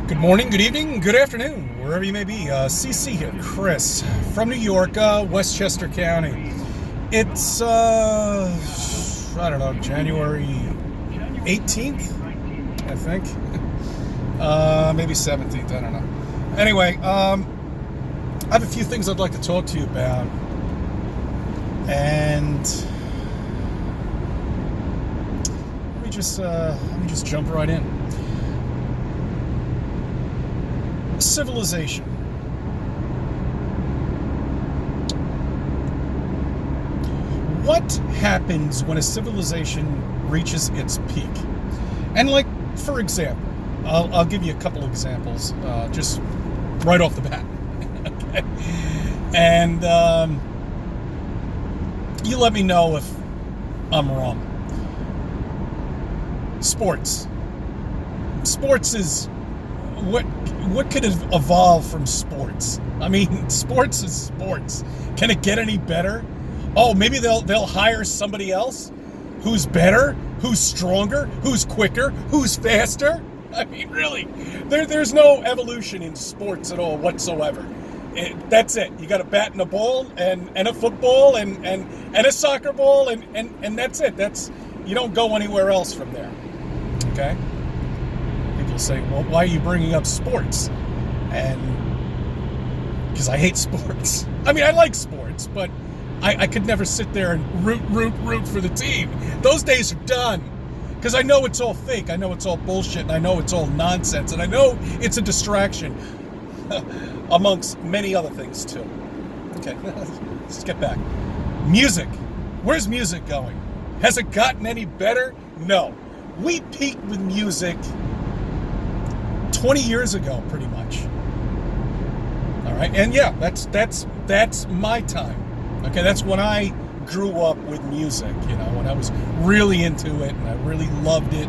Good morning, good evening, good afternoon, wherever you may be. CC here, Chris, from New York, Westchester County. It's, I don't know, January 18th, I think. Maybe 17th, I don't know. Anyway, I have a few things I'd like to talk to you about. And let me just jump right in. Civilization. What happens when a civilization reaches its peak? And like, for example, I'll give you a couple examples, just right off the bat. Okay. And you let me know if I'm wrong. Sports. Sports is what could evolve from sports? I mean, sports is sports. Can it get any better? Oh, maybe they'll hire somebody else who's better, who's stronger, who's quicker, who's faster. I mean, really, there's no evolution in sports at all whatsoever. That's it. You got a bat and a ball and a football and a soccer ball and that's it. You don't go anywhere else from there. Okay? People say, well, why are you bringing up sports? And because I hate sports. I mean, I like sports, but I could never sit there and root for the team. Those days are done. Because I know it's all fake. I know it's all bullshit. And I know it's all nonsense. And I know it's a distraction. Amongst many other things, too. Okay, let's get back. Music. Where's music going? Has it gotten any better? No. We peaked with music 20 years ago, pretty much. All right, and yeah, that's my time. Okay, that's when I grew up with music. You know, when I was really into it and I really loved it,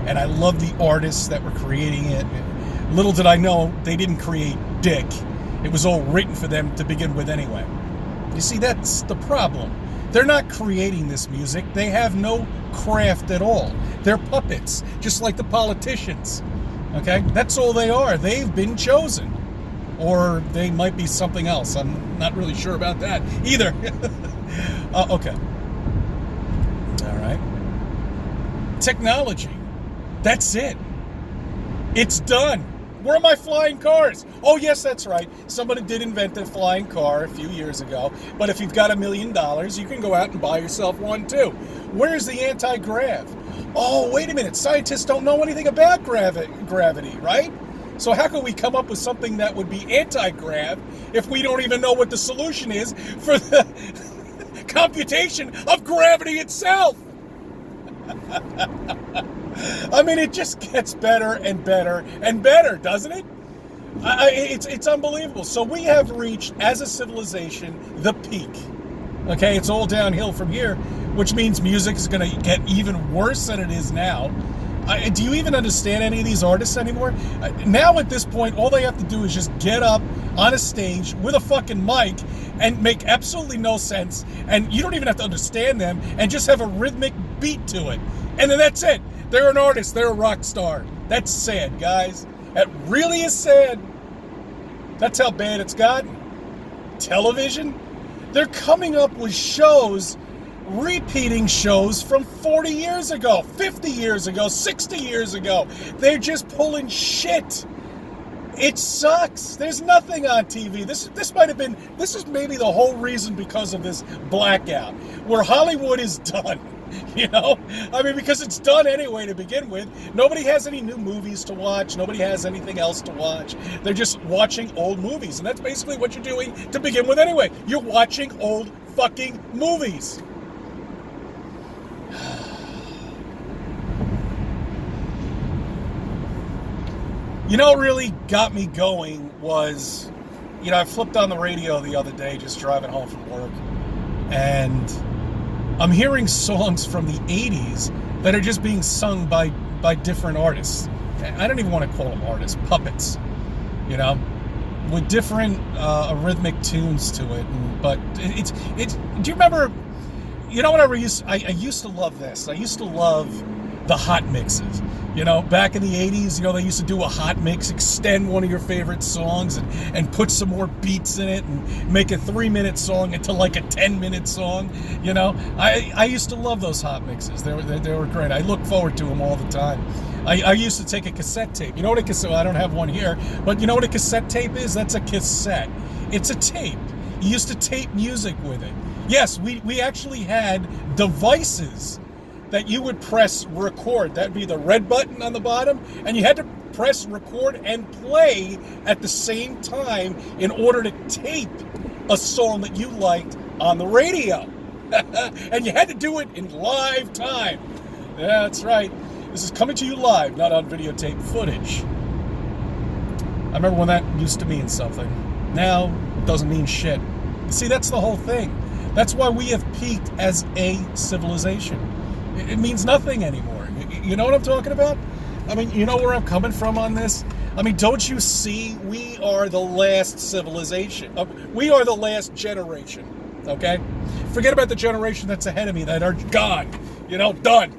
and I loved the artists that were creating it. And little did I know they didn't create dick. It was all written for them to begin with anyway. You see, that's the problem. They're not creating this music. They have no craft at all. They're puppets, just like the politicians. Okay? That's all they are. They've been chosen. Or they might be something else. I'm not really sure about that either. Okay. All right. Technology. That's it. It's done. Where are my flying cars? Oh, yes, that's right. Somebody did invent a flying car a few years ago. But if you've got $1 million, you can go out and buy yourself one, too. Where's the anti-grav? Oh, wait a minute. Scientists don't know anything about gravity, right? So how can we come up with something that would be anti-grav if we don't even know what the solution is for the computation of gravity itself? I mean, it just gets better and better and better, doesn't it? It's unbelievable. So we have reached, as a civilization, the peak. Okay, it's all downhill from here, which means music is going to get even worse than it is now. Do you even understand any of these artists anymore? Now at this point, all they have to do is just get up on a stage with a fucking mic and make absolutely no sense, and you don't even have to understand them, and just have a rhythmic beat to it. And then that's it. They're an artist. They're a rock star. That's sad, guys. That really is sad. That's how bad it's gotten. Television? They're coming up with shows, repeating shows from 40 years ago, 50 years ago, 60 years ago. They're just pulling shit. It sucks. There's nothing on TV. This is maybe the whole reason because of this blackout, where Hollywood is done. You know? I mean, because it's done anyway to begin with. Nobody has any new movies to watch. Nobody has anything else to watch. They're just watching old movies. And that's basically what you're doing to begin with anyway. You're watching old fucking movies. You know what really got me going was, you know, I flipped on the radio the other day just driving home from work, and I'm hearing songs from the 80s that are just being sung by different artists. I don't even want to call them artists, puppets, you know, with different rhythmic tunes to it. But it's do you remember, you know what I used to love this? I used to love the hot mixes. Back in the 80s, they used to do a hot mix, extend one of your favorite songs and put some more beats in it and make a 3-minute song into like a 10-minute song. I used to love those hot mixes. They were great. I look forward to them all the time. I used to take a cassette tape. You know what a cassette? Well, I don't have one here, but you know what a cassette tape is? That's a cassette. It's a tape. You used to tape music with it. Yes, we actually had devices that you would press record. That'd be the red button on the bottom, and you had to press record and play at the same time in order to tape a song that you liked on the radio. And you had to do it in live time. Yeah, that's right. This is coming to you live, not on videotape footage. I remember when that used to mean something. Now, it doesn't mean shit. See, that's the whole thing. That's why we have peaked as a civilization. It means nothing anymore. You know what I'm talking about? I mean, you know where I'm coming from on this? I mean, don't you see? We are the last civilization. We are the last generation, okay? Forget about the generation that's ahead of me that are gone. Done.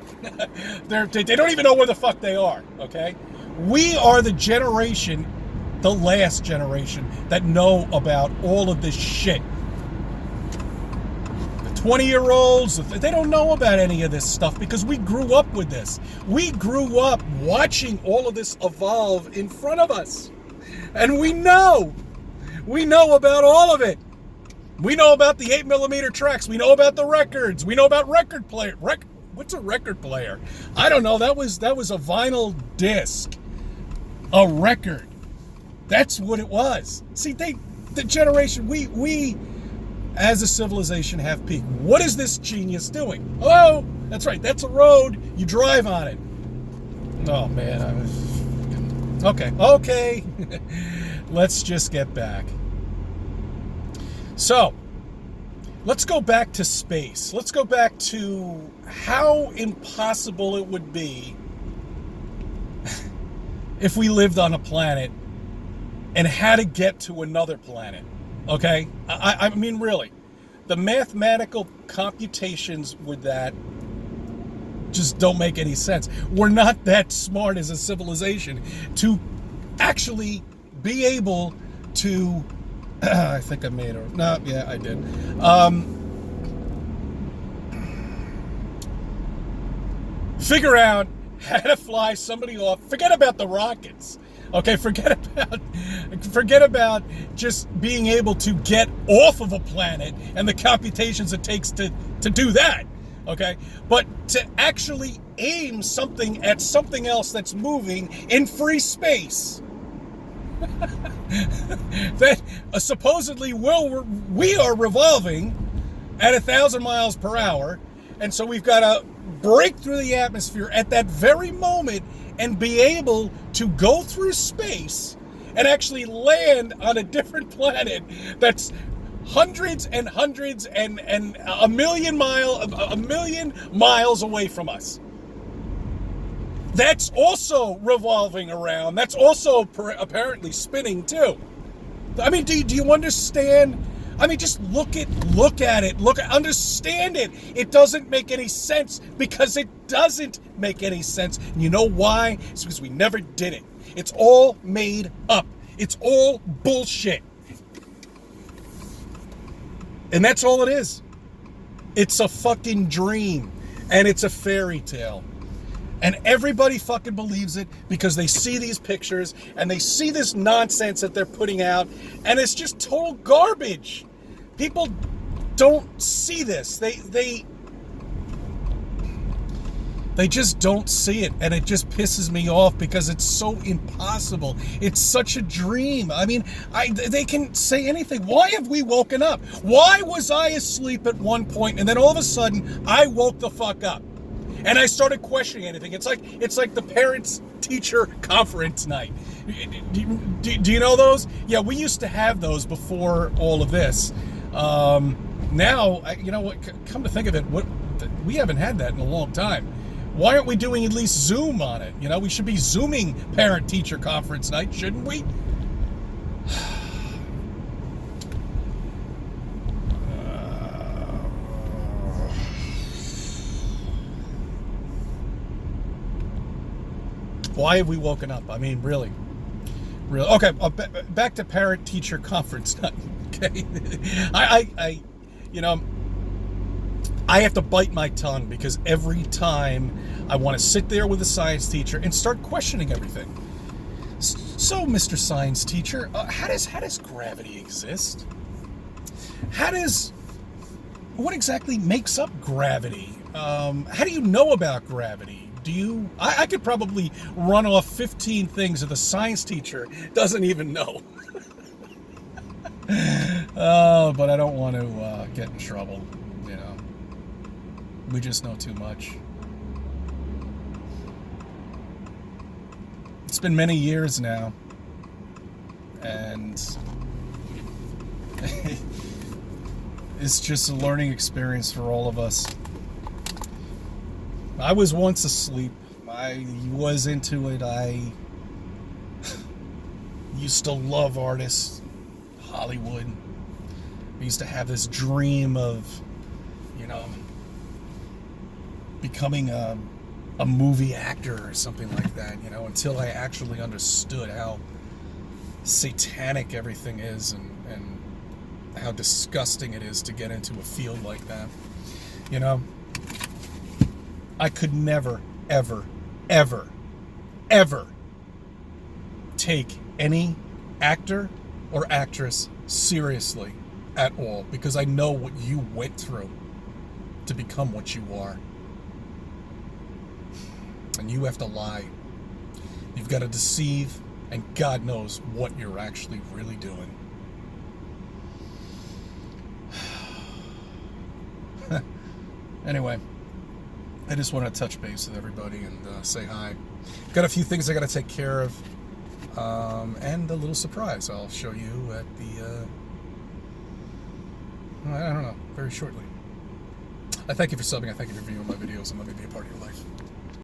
They don't even know where the fuck they are, okay? We are the generation, the last generation, that know about all of this shit. 20-year-olds, they don't know about any of this stuff because we grew up with this. We grew up watching all of this evolve in front of us. And we know about all of it. We know about the 8mm tracks. We know about the records. We know about record player. What's a record player? I don't know. That was a vinyl disc. A record. That's what it was. See, the generation, we as a civilization have peaked. What is this genius doing? Hello? That's right. That's a road. You drive on it. Oh, man. Okay. Let's just get back. So, let's go back to space. Let's go back to how impossible it would be if we lived on a planet and had to get to another planet. Okay? I mean, really. The mathematical computations with that just don't make any sense. We're not that smart as a civilization to actually be able to... I think I made it. No, yeah, I did. Figure out how to fly somebody off. Forget about the rockets. Okay, forget about just being able to get off of a planet and the computations it takes to do that. Okay, but to actually aim something at something else that's moving in free space. That supposedly we are revolving at 1,000 miles per hour, and so we've got to break through the atmosphere at that very moment and be able to go through space and actually land on a different planet that's hundreds and hundreds and a million miles away from us. That's also revolving around. That's also apparently spinning too. I mean, do you understand? I mean, just look at it. Understand it. It doesn't make any sense because it doesn't make any sense. And you know why? It's because we never did it. It's all made up. It's all bullshit. And that's all it is. It's a fucking dream. And it's a fairy tale. And everybody fucking believes it because they see these pictures and they see this nonsense that they're putting out, and it's just total garbage. People don't see this. They just don't see it, and it just pisses me off because it's so impossible. It's such a dream. I mean, they can say anything. Why have we woken up? Why was I asleep at one point and then all of a sudden I woke the fuck up? And I started questioning anything. It's like the parents-teacher conference night. Do you know those? Yeah, we used to have those before all of this. Now, you know what? Come to think of it, we haven't had that in a long time. Why aren't we doing at least Zoom on it? We should be Zooming parent-teacher conference night, shouldn't we? Why have we woken up? I mean, really. Really. Okay, back to parent-teacher conference time. Okay. I you know, I have to bite my tongue because every time I want to sit there with a science teacher and start questioning everything. So, Mr. Science Teacher, how does gravity exist? What exactly makes up gravity? How do you know about gravity? I could probably run off 15 things that the science teacher doesn't even know. But I don't want to get in trouble, you know. We just know too much. It's been many years now, and it's just a learning experience for all of us. I was once asleep. I was into it. I used to love artists, Hollywood. I used to have this dream of, you know, becoming a movie actor or something like that, you know, until I actually understood how satanic everything is and how disgusting it is to get into a field like that. You know, I could never, ever, ever, ever take any actor or actress seriously at all, because I know what you went through to become what you are. And you have to lie. You've got to deceive, and God knows what you're actually really doing. Anyway, I just want to touch base with everybody and say hi. Got a few things I got to take care of, and a little surprise I'll show you at the, I don't know, very shortly. I thank you for subbing. I thank you for viewing my videos and letting me be a part of your life.